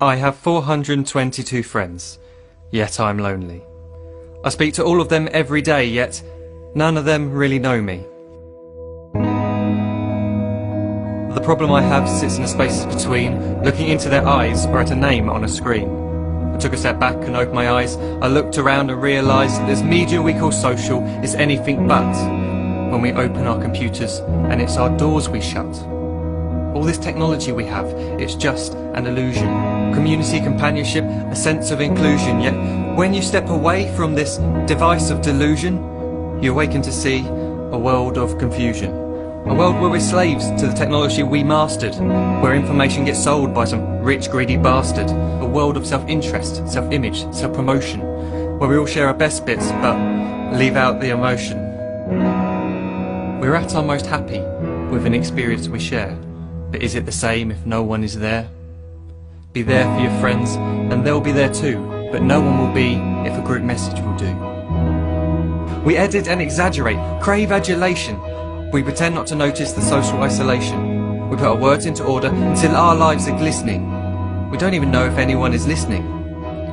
I have 422 friends, yet I'm lonely. I speak to all of them every day, yet none of them really know me. The problem I have sits in the spaces between looking into their eyes or at a name on a screen. I took a step back and opened my eyes. I looked around and realised that this media we call social is anything but when we open our computers and it's our doors we shut. All this technology we have, it's just an illusion. Community, companionship, a sense of inclusion. Yet when you step away from this device of delusion, you awaken to see a world of confusion. A world where we're slaves to the technology we mastered, where information gets sold by some rich, greedy bastard. A world of self-interest, self-image, self-promotion, where we all share our best bits but leave out the emotion. We're at our most happy with an experience we share. But is it the same if no one is there? Be there for your friends and they'll be there too, but no one will be if a group message will do. We edit and exaggerate, crave adulation. We pretend not to notice the social isolation. We put our words into order until our lives are glistening. We don't even know if anyone is listening.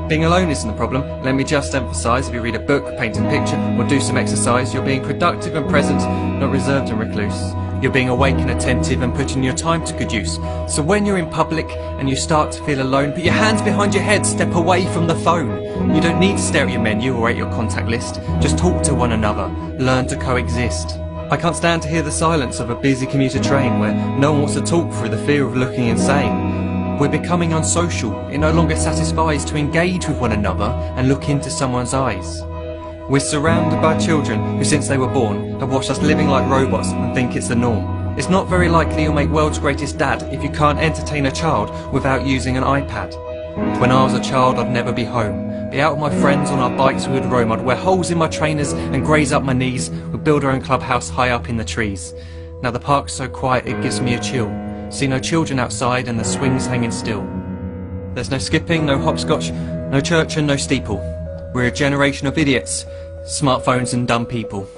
Being alone isn't the problem. Let me just emphasise, if you read a book, paint a picture, or do some exercise, you're being productive and present, not reserved and recluse. You're being awake and attentive and putting your time to good use. So when you're in public and you start to feel alone, put your hands behind your head, step away from the phone. You don't need to stare at your menu or at your contact list. Just talk to one another. Learn to coexist. I can't stand to hear the silence of a busy commuter train where no one wants to talk through the fear of looking insane. We're becoming unsocial. It no longer satisfies to engage with one another and look into someone's eyes. We're surrounded by children who, since they were born, have watched us living like robots and think it's the norm. It's not very likely you'll make world's greatest dad if you can't entertain a child without using an iPad. When I was a child, I'd never be home. Be out with my friends on our bikes we would roam. I'd wear holes in my trainers and graze up my knees. We'd build our own clubhouse high up in the trees. Now the park's so quiet it gives me a chill. See no children outside and the swings hanging still. There's no skipping, no hopscotch, no church and no steeple. We're a generation of idiots, smartphones and dumb people.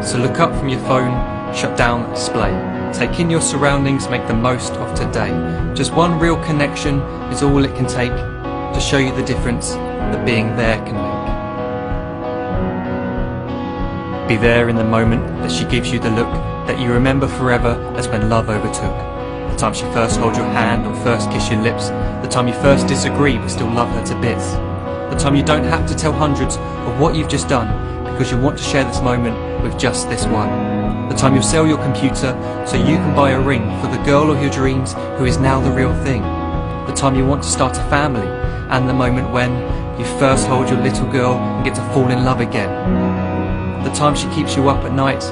So look up from your phone, shut down the display. Take in your surroundings, make the most of today. Just one real connection is all it can take to show you the difference that being there can make. Be there in the moment that she gives you the look that you remember forever as when love overtook. The time she first holds your hand or first kiss your lips. The time you first disagree but still love her to bits. The time you don't have to tell hundreds of what you've just done because you want to share this moment with just this one. The time you'll sell your computer so you can buy a ring for the girl of your dreams who is now the real thing. The time you want to start a family, and the moment when you first hold your little girl and get to fall in love again. The time she keeps you up at night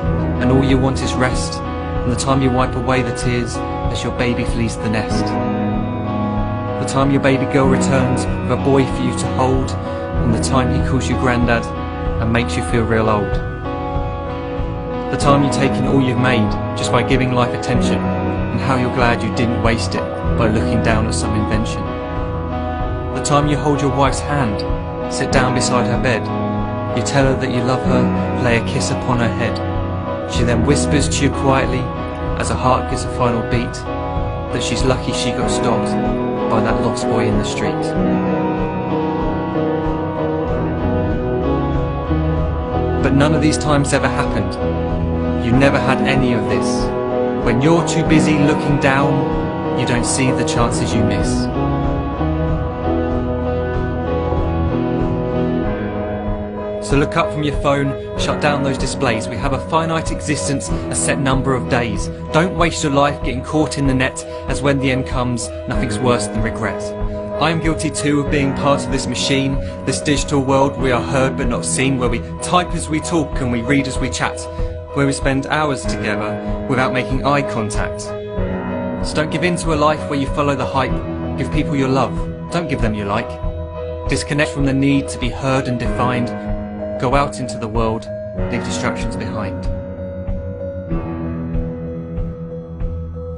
and all you want is rest, and the time you wipe away the tears as your baby flees the nest. The time your baby girl returns with a boy for you to hold, and the time he calls you granddad and makes you feel real old. The time you take in all you've made just by giving life attention, and how you're glad you didn't waste it by looking down at some invention. The time you hold your wife's hand, sit down beside her bed, you tell her that you love her, lay a kiss upon her head. She then whispers to you quietly, as her heart gives a final beat, that she's lucky she got stopped by that lost boy in the street. But none of these times ever happened. You never had any of this. When you're too busy looking down, you don't see the chances you miss. So look up from your phone, shut down those displays. We have a finite existence, a set number of days. Don't waste your life getting caught in the net, as when the end comes, nothing's worse than regret. I am guilty too of being part of this machine, this digital world we are heard but not seen, where we type as we talk and we read as we chat, where we spend hours together without making eye contact. So don't give in to a life where you follow the hype. Give people your love, don't give them your like. Disconnect from the need to be heard and defined. Go out into the world, leave distractions behind.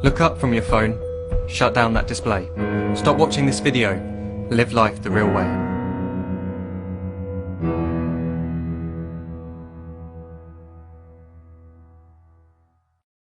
Look up from your phone, shut down that display. Stop watching this video, live life the real way.